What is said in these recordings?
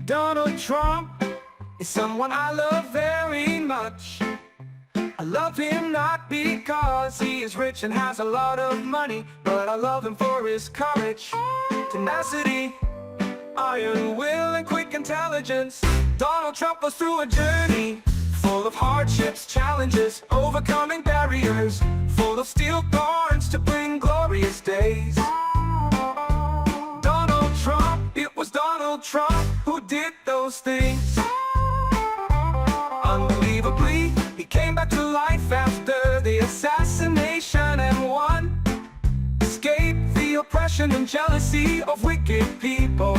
Donald Trump is someone I love very much. I love him not because he is rich and has a lot of money, but I love him for his courage, tenacity, iron will and quick intelligence. Donald Trump goes through a journey full of hardships, challenges, overcoming barriers, full of steel thorns to bring glorious days. Donald Trump, it was Donald Trump who did those things. Unbelievably, he came back to life after the assassination and won. Escaped the oppression and jealousy of wicked people.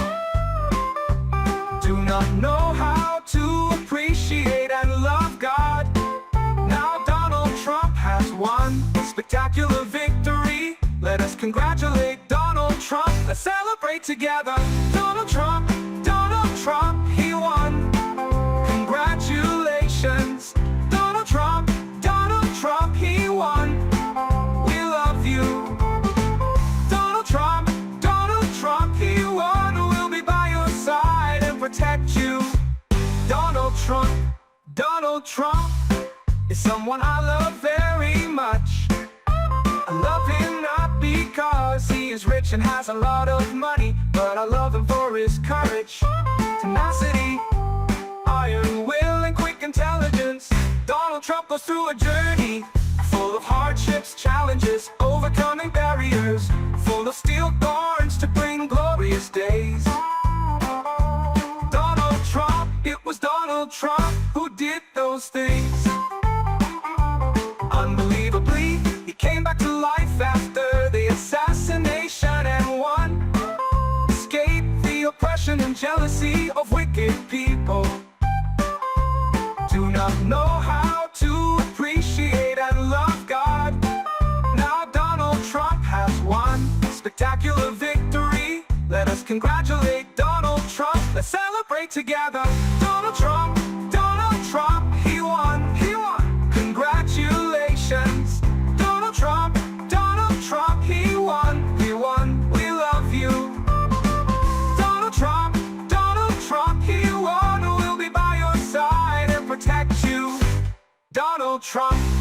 Do not know how to appreciate and love God. Now Donald Trump has won a spectacular victory. Let us congratulate Donald Trump. Let's celebrate together. Donald Trump, he won. Congratulations. Donald Trump, he won. We love you. Donald Trump, he won. We'll be by your side and protect you. Donald Trump is someone I love very much. I love him not because he is rich and has a lot of money, but I love him for his courage, tenacity, iron will and quick intelligence. Donald Trump goes through a journey full of hardships, challenges, overcoming barriers, full of steel thorns to bring glorious days. Donald Trump, it was Donald Trump who did those things. Unbelievably, he came back to life after the assassination and won. Escaped the oppression and jealousy of wicked people. Do not know how to appreciate and love God. Now Donald Trump has won a spectacular victory. Let us congratulate Donald Trump. Let's celebrate together. Donald Trump, he won. Congratulations. Donald Trump, he won. We love you. Donald Trump, he won. We'll be by your side and protect you. Donald Trump.